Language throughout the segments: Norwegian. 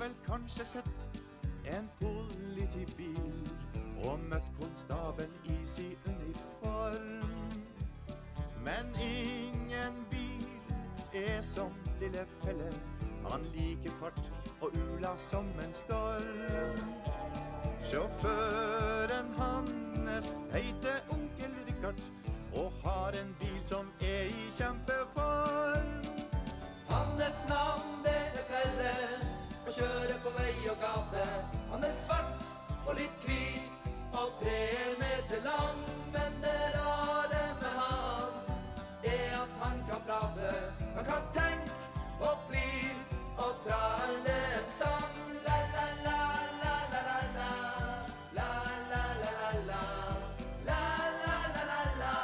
vel kanskje sett en politibil og møtt konstabel i sin uniform. Men ingen bil som lille Pelle. Han liker fart og ula som en storm. Sjåføren hans heter onkel Richard og har en bil som i kjempeform. Hans navn det Pelle og kjører på vei og gate. Han svart og litt hvit og 3 meter lang. Men det rare med han at han kan prate. Han kan tenke og fly og tralle en sang. La la la la la la la. La la la la la. La la la la la.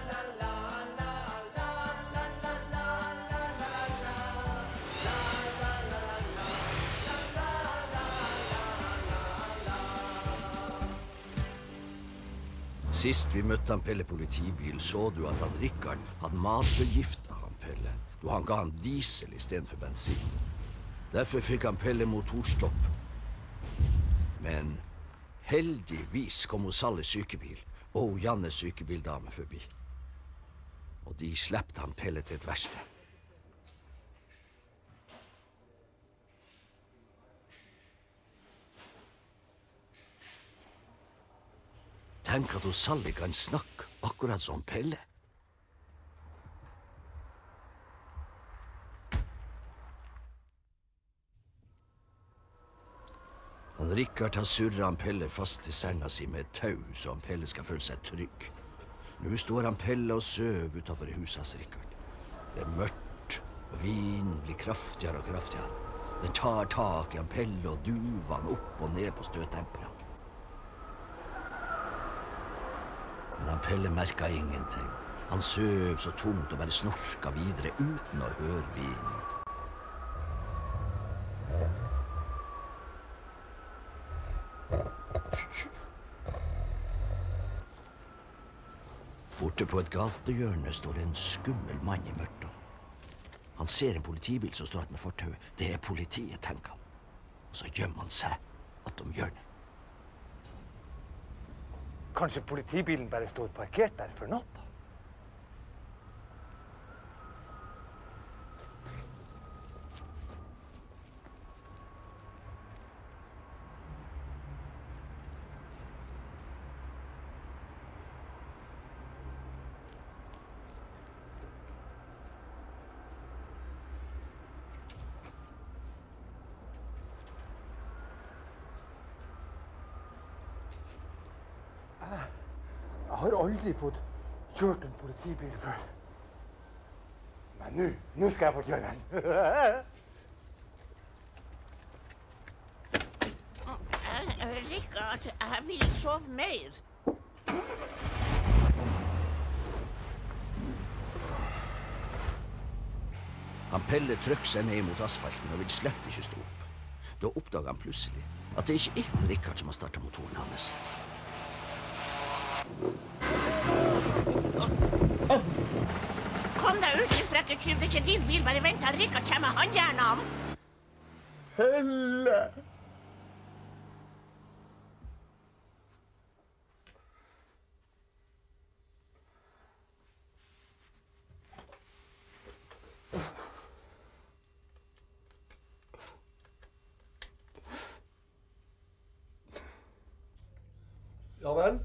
La la la la. La la la la la. La la la la. La la la la. Sist vi møtte han Pelle politibil, så du at han Richard hadde matforgiftet han Pelle, da han ga han diesel i stedet for bensin. Derfor fikk han Pelle motorstopp. Men heldigvis kom hos Salles sykebil og Jannes sykebildame forbi. Og de sleppte han Pelle til et verksted. Tenk at Sally kan snakke akkurat som Pelle. Han Richard har surret han Pelle fast til senga si med et tau, så han Pelle skal føle seg trygg. Nå står han Pelle og søv utenfor huset hans Richard. Det mørkt, og vinen blir kraftigere og kraftigere. Den tar tak i han Pelle og duver han opp og ned på støttemperen. Men han Pelle merket ingenting. Han søv så tungt og bare snorka videre uten å høre vinen. Borte på et gatehjørne står en skummel mann i mørket. Han ser en politibil som står med fortauet. Det er politiet, tenker han. Og så gjemmer han seg attom hjørnet. Kanskje politibilen bare står parkert der for natta? Jeg har aldri fått kjørt en politibil før. Men nå skal jeg få kjøre den. Richard, jeg vil sove mer. Han Pelle trykker seg ned mot asfalten og vil slett ikke stå opp. Da oppdager han plutselig at det ikke er han Richard som har startet motoren hans. Kom deg ut, din frekke tyv. Det er ikke din bil. Bare vent til Richard kommer håndjernene. Pelle! Ja vel?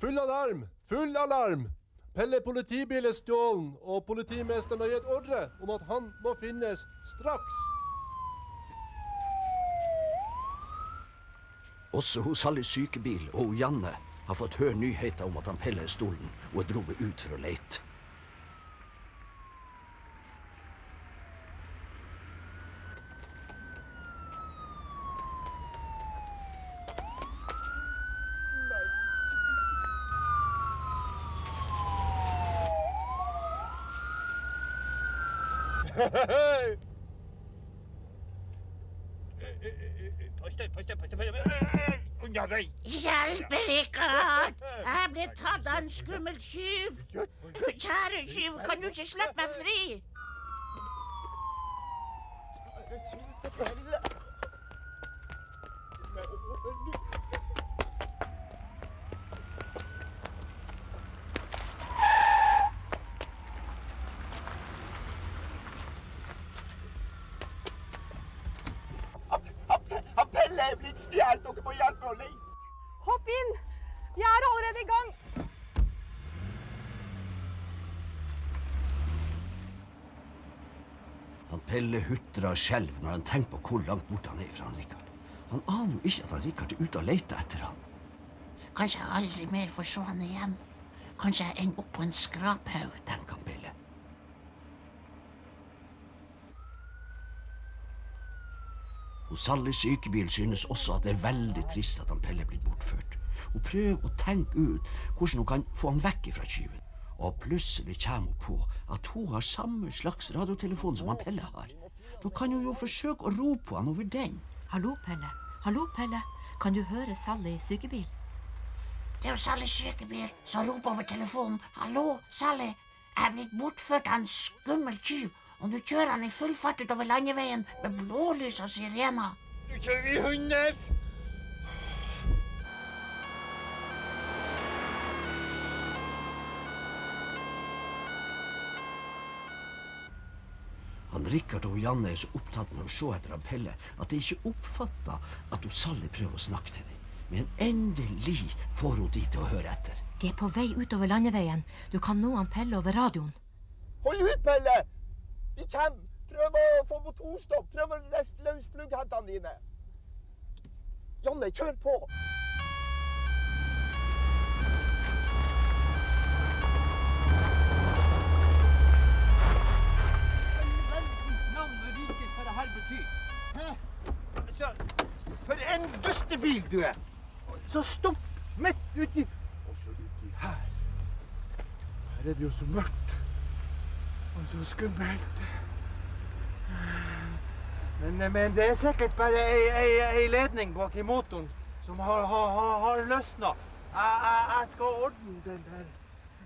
Full alarm! Full alarm! Pelle politibil er stjålen, og politimesteren har gitt ordre om at han må finnes straks. Også hos Salles sykebil og Janne har fått høre nyheter om at han Pelle er stolen og er droget ut for å lete. Hjelp, Richard! Jeg ble tatt av en skummel tyv. Kjære tyv, kan du ikke slippe meg fri? Søte Pelle. Gi meg over nå. Pelle er blitt stjålet. Dere må hjelpe å lete. Hopp inn! Jeg er allerede i gang. Han Pelle hutrer skjelv når han tenker på hvor langt bort han er fra han Rikard. Han aner jo ikke at han Rikard er ute og leter etter han. Kanskje jeg aldri mer får se han igjen. Kanskje jeg ender opp på en skraphaug, tenker han Pelle. Hos Sally sykebil synes også at det er veldig trist at han Pelle er blitt bortført. Hun prøver å tenke ut hvordan hun kan få han vekk fra tyven. Og plutselig kommer hun på at hun har samme slags radiotelefon som han Pelle har. Da kan hun jo forsøke å rope på han over den. Hallo, Pelle. Hallo, Pelle. Kan du høre Sally sykebil? Det er jo Sally sykebil som roper over telefonen. Hallo, Sally. Jeg er blitt bortført av en skummel tyv. Og nå kjører han i full fart utover landeveien med blålys og sirener. Nå kjører vi 100! Han Rikard og Janne er så opptatt med å se etter han Pelle at de ikke oppfatter at Sally prøver å snakke til dem. Men endelig får hun de til å høre etter. De er på vei utover landeveien. Du kan nå han Pelle over radioen. Hold ut, Pelle! De kommer! Prøv å få motorstopp! Prøv å riste løs plugghettene dine! Janne, kjør på! Verdens navn og rike skal det her bety. Altså, for en dustebil du er! Så stopp midt uti... Og så uti her. Her er det jo så mørkt. Og så skummelt. Men det er sikkert bare ei ledning bak i motoren som har løsnet. Jeg skal ordne den der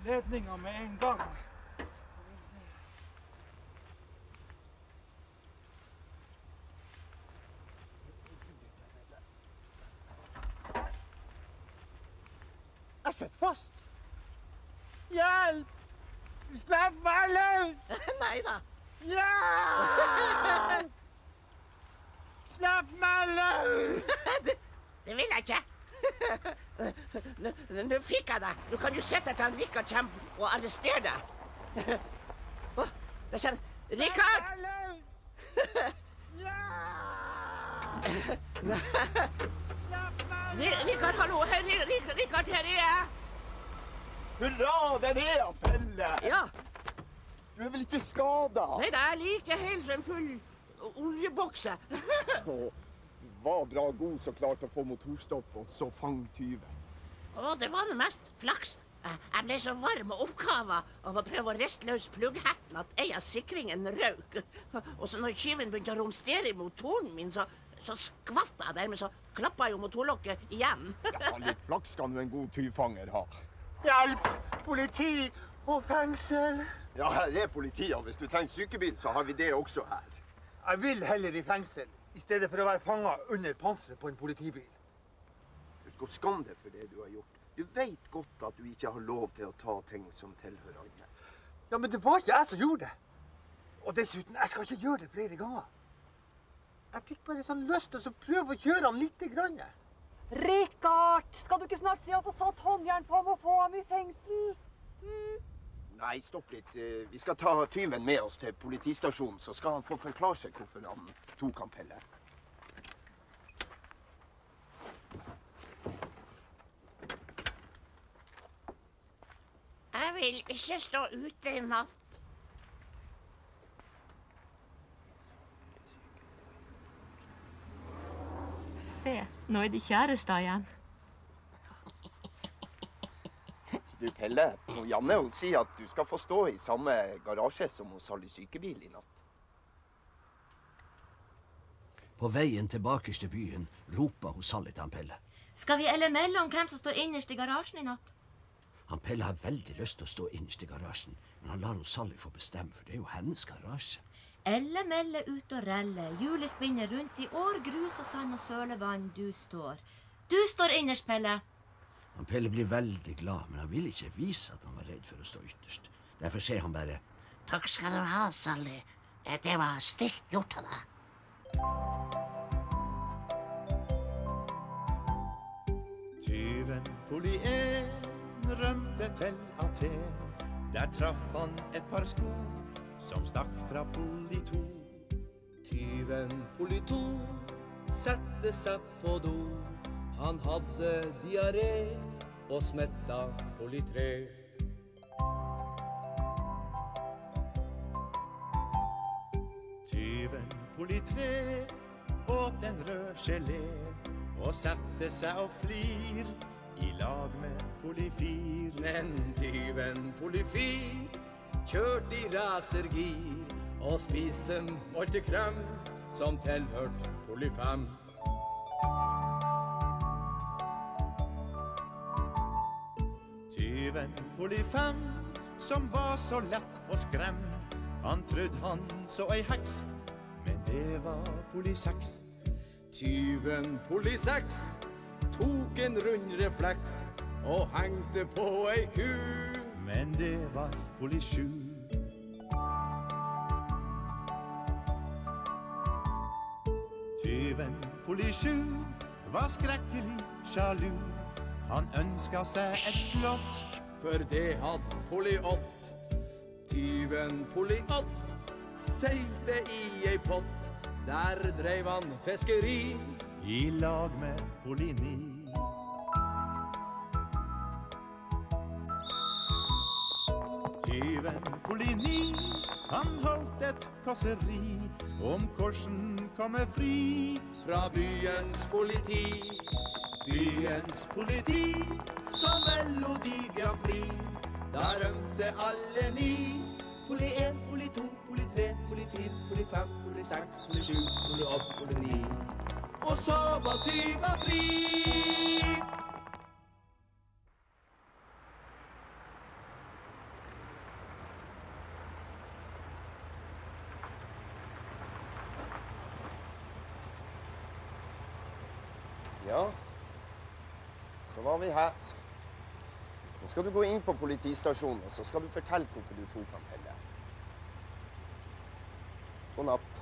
ledningen med en gang. Jeg sitter fast. Hjelp! Slipp meg løs! Neida. Hjelp! Slipp meg løs! Det vil jeg ikke. Nå fikk jeg deg. Du kan jo sette til han Rikard kommer og arrestere deg. Der kommer Rikard! Rikard, hallo. Rikard, her er jeg. Hurra, der er jeg, Pelle! Ja. Du er vel ikke skadet? Nei, det er like helt som en full oljebokse. Var bra god så klart å få motorstopp og så fang tyven. Det var det mest flaks. Jeg ble så varm og oppkavet av å prøve å riste løs plugghetten at ei av sikringen røk. Og så når tyven begynte å romstere i motoren min, så skvatt jeg dermed, så klappet jo motorlokket igjen. Ja, litt flaks skal en god tyvfanger ha. Hjelp! Politi og fengsel. Ja, her er politiet, og hvis du trenger sykebil, så har vi det også her. Jeg vil heller i fengsel, i stedet for å være fanget under panseret på en politibil. Du skal skamme deg for det du har gjort. Du vet godt at du ikke har lov til å ta ting som tilhører andre. Ja, men det var ikke jeg som gjorde det. Og dessuten, jeg skal ikke gjøre det flere ganger. Jeg fikk bare sånn lyst til å prøve å kjøre han litt grann. Rikard, skal du ikke snart si å få satt håndjern på ham og få ham i fengsel? Nei, stopp litt. Vi skal ta tyven med oss til politistasjonen, så skal han få forklare seg hvorfor han tok han Pelle. Jeg vil ikke stå ute i natt. Se, nå er de kjærester igjen. Du, Pelle, og Janne hun sier at du skal få stå i samme garasje som hos Sally sykebil i natt. På veien tilbake til byen roper hun Sally til han Pelle. Skal vi melde om hvem som står innerst i garasjen i natt? Han Pelle har veldig lyst til å stå innerst i garasjen, men han lar hun Sally få bestemme, for det er jo hennes garasje. Elle melle ut og relle, hjulet spinner rundt i år, grus og sand og sølevann, du står. Du står innerst, Pelle. Pelle blir veldig glad, men han vil ikke vise at han var redd for å stå ytterst. Derfor sier han bare, Takk skal du ha, Sally. Det var stilt gjort av deg. Tyven Polyen rømte til Aten. Der traff han et par sko som stakk fra Polito. Tyven Polito sette seg på do. Han hadde diaré og smetta Politre. Tyven Politre åt en rød gelé og sette seg og flir i lag med Polyfir. Men tyven Polyfir kjørte i rasergir og spiste moltekrem som tilhørt Polyfem. Tyven Polyfem, som var så lett å skrem, han trodde han så ei heks, men det var Polysex. Tyven Polysex tok en rund refleks og hengte på ei ku. Men det var Polysju. Tyven Polysju var skrekkelig sjalu. Han ønsket seg et slott, for det hadde Polyott. Tyven Polyott seilte i ei pott. Der dreiv han fiskeri i lag med Polyni. Tyven Polyni, han holdt et kåseri om hvordan komme fri fra byens politi. Byens politi, som Melodi Grand Prix. Da rømte alle ni. Poly 1, Poly 2, Poly 3, Poly 4, Poly 5, Poly 6, Poly 7, Poly 8, Poly 9. Og så var tyven fri. Ja, så var vi her. Nå skal du gå inn på politistasjonen, og så skal du fortelle hvorfor du tok han Pelle. God natt.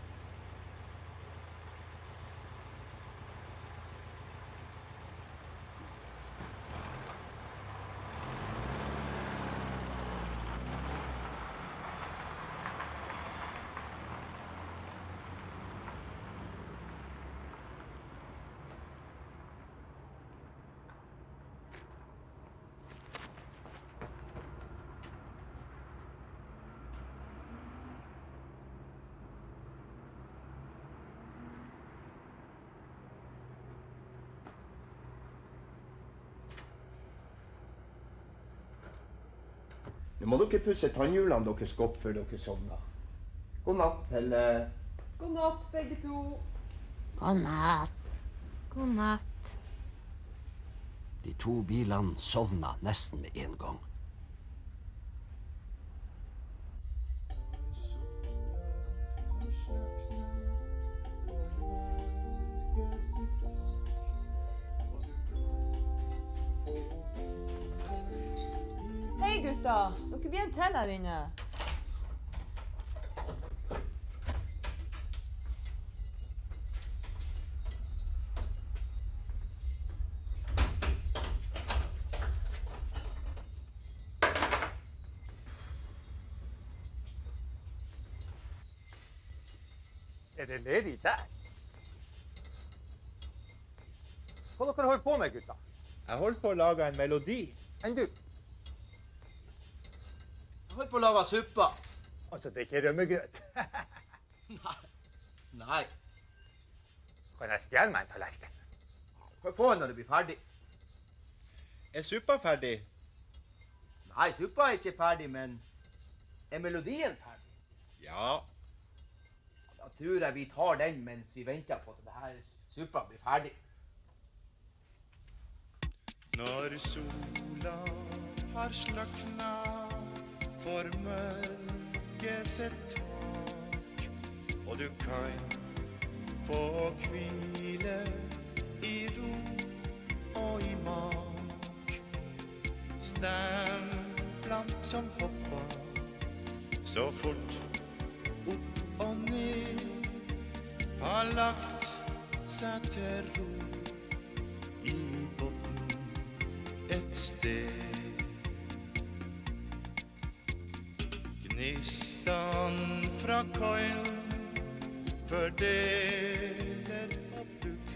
Nå må dere pusse tannhjulene deres godt før dere sovner. God natt, Pelle. God natt, begge to. God natt. God natt. De to bilene sovna nesten med en gang. Hei gutta, dere blir en til her inne. Er det ledig der? Hva dere holder på med, gutta? Jeg holdt på å lage en melodi. Enn du? Jeg holdt på å lage suppa. Altså, det er ikke rømmegrøt. Nei. Kan jeg stjele meg en tallerken? Du kan få den når du blir ferdig. Er suppa ferdig? Nei, suppa er ikke ferdig, men er melodien ferdig? Ja. Da tror jeg vi tar den mens vi venter på at denne suppa blir ferdig. Når sola har sløkna for mørket sitt tak, og du kan få hvile i ro og i mak. Stemplene som hopper så fort opp og ned har lagt seg til ro i botten et sted. Gnistan fra køylen fordeler og plugg.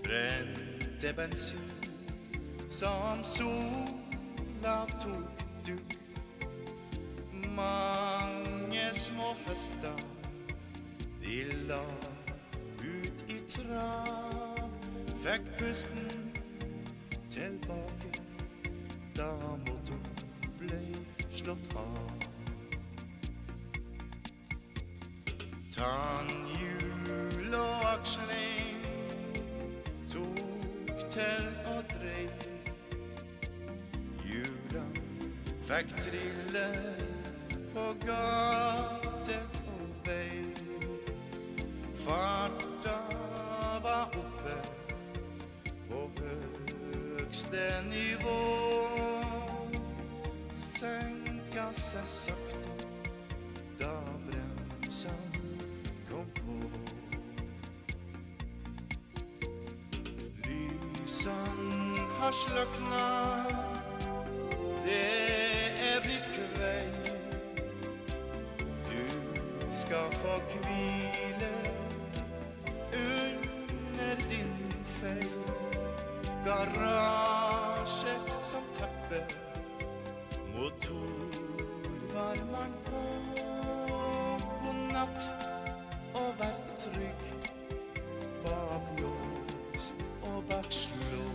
Brente bensin som sola tok dugg. Mange små høster de la ut i trav, fikk pusten tilbake da motoren ble slått av. Tannhjul og aksling tok til å drei. Hjulene fikk trille på gate og vei. Farta var oppe på høgste nivå. Senka seg sakte da bremsene kom på. Lysene har sløknet, det blitt kveld. Du skal få hvile under din feil. Garasje som teppe, motorvarmeren på. God natt og vær trygg bak lås og bak slå.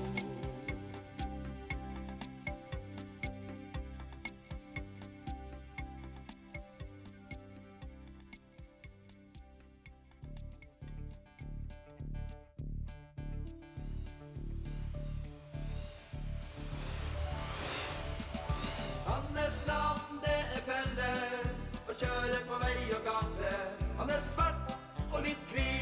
Hans navn det Pelle, og kjører på vei og gate. Han svart og litt hvil.